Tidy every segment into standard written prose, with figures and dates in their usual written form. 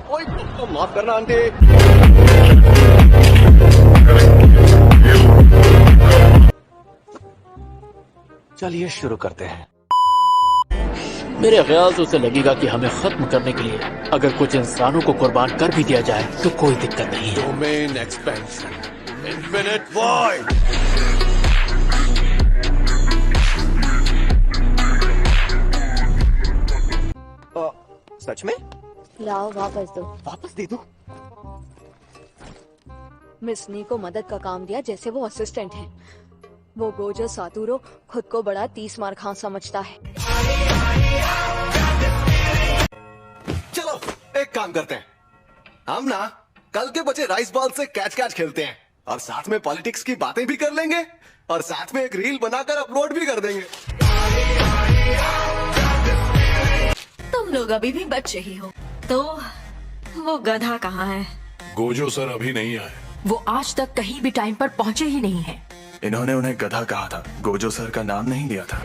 ओए तो माफ करना आंटी। चलिए शुरू करते हैं। मेरे ख्याल से उसे लगेगा कि हमें खत्म करने के लिए अगर कुछ इंसानों को कुर्बान कर भी दिया जाए तो कोई दिक्कत नहीं है। Domain expansion, infinite void. सच में? लाओ वापस दो। वापस दे दो। मिस नी को मदद का काम दिया जैसे वो असिस्टेंट है। वो गोजो सातुरो खुद को बड़ा 30 मार खां समझता है। चलो एक काम करते हैं, हम ना कल के बचे राइस बॉल से कैच कैच खेलते हैं और साथ में पॉलिटिक्स की बातें भी कर लेंगे और साथ में एक रील बनाकर अपलोड भी कर देंगे। तुम लोग अभी भी बच्चे ही हो, तो वो गधा कहाँ है? गोजो सर अभी नहीं आए। वो आज तक कहीं भी टाइम पर पहुँचे ही नहीं है। इन्होंने उन्हें गधा कहा था, गोजो सर का नाम नहीं लिया था।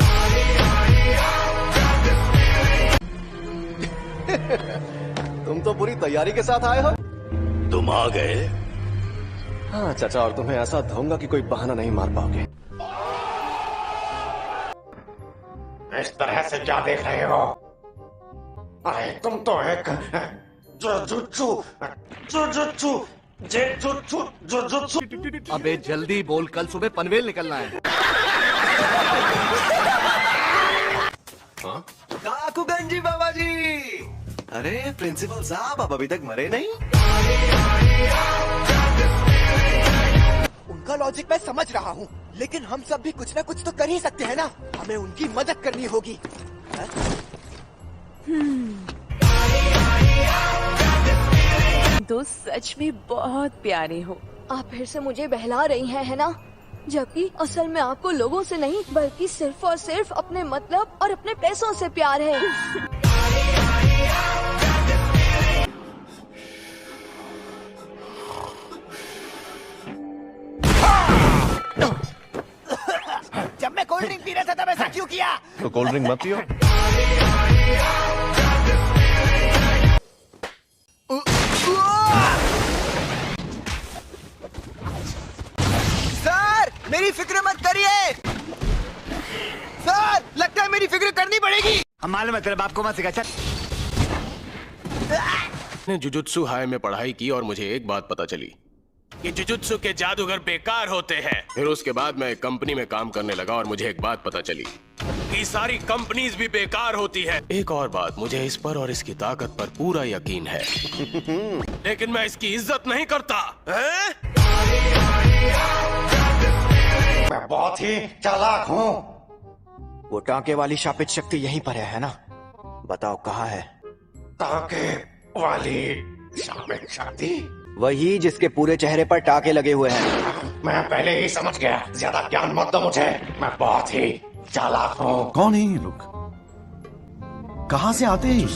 तुम तो पूरी तैयारी के साथ आए हो। तुम आ गए? हाँ चाचा, और तुम्हें ऐसा धोऊंगा कि कोई बहाना नहीं मार पाओगे। इस तरह से क्या देख रहे हो? अरे तुम तो एक जुजुत्सु। अबे जल्दी बोल, कल सुबह पनवेल निकलना है। काकुगंजी बाबा जी। अरे प्रिंसिपल साहब, आप अभी तक मरे नहीं? उनका लॉजिक मैं समझ रहा हूँ, लेकिन हम सब भी कुछ ना कुछ तो कर ही सकते हैं ना। हमें उनकी मदद करनी होगी। तो सच में बहुत प्यारे हो। आप फिर से मुझे बहला रही हैं, है ना? जबकि असल में आपको लोगों से नहीं बल्कि सिर्फ और सिर्फ अपने मतलब और अपने पैसों से प्यार है। जब मैं कोल्ड ड्रिंक पी रहा था तब ऐसा क्यों किया? तो कोल्ड ड्रिंक मत पियो। सर मेरी फिक्र मत करिए। सर लगता है मेरी फिक्र करनी पड़ेगी। हम मालूम है तेरे बाप को मत सिखा। चल। मैंने जुजुत्सु हाई में पढ़ाई की और मुझे एक बात पता चली कि जुजुत्सु के जादूगर बेकार होते हैं। फिर उसके बाद मैं एक कंपनी में काम करने लगा और मुझे एक बात पता चली कि सारी कंपनीज भी बेकार होती है। एक और बात, मुझे इस पर और इसकी ताकत पर पूरा यकीन है। लेकिन मैं इसकी इज्जत नहीं करता है? मैं बहुत ही चालाक हूँ। वो टांके वाली शापित शक्ति यहीं पर है ना? बताओ कहाँ है? टांके वाली शापित शक्ति? वही जिसके पूरे चेहरे पर टाके लगे हुए हैं। मैं पहले ही समझ गया। ज्यादा ज्ञान मत दो मुझे, मैं बहुत ही चालाक हूँ। कौन है ये लोग? कहाँ से आते हैं?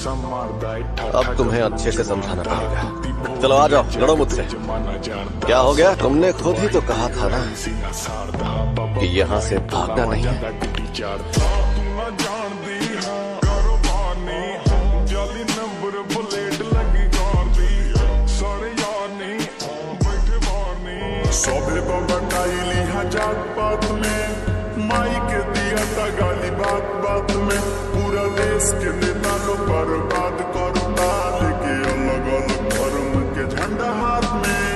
अब तुम्हें अच्छे से समझाना पड़ेगा। चलो आ जाओ, लड़ो मुझसे। क्या हो गया? तुमने खुद ही तो कहा था ना कि यहाँ से भागना नहीं है। सबे बटाइली जात पात में, माई के दिया था गाली बात बात में। पूरा देश के नेता लोग बर्बाद करता, लेके अलग अलग धर्म के झंडा हाथ में।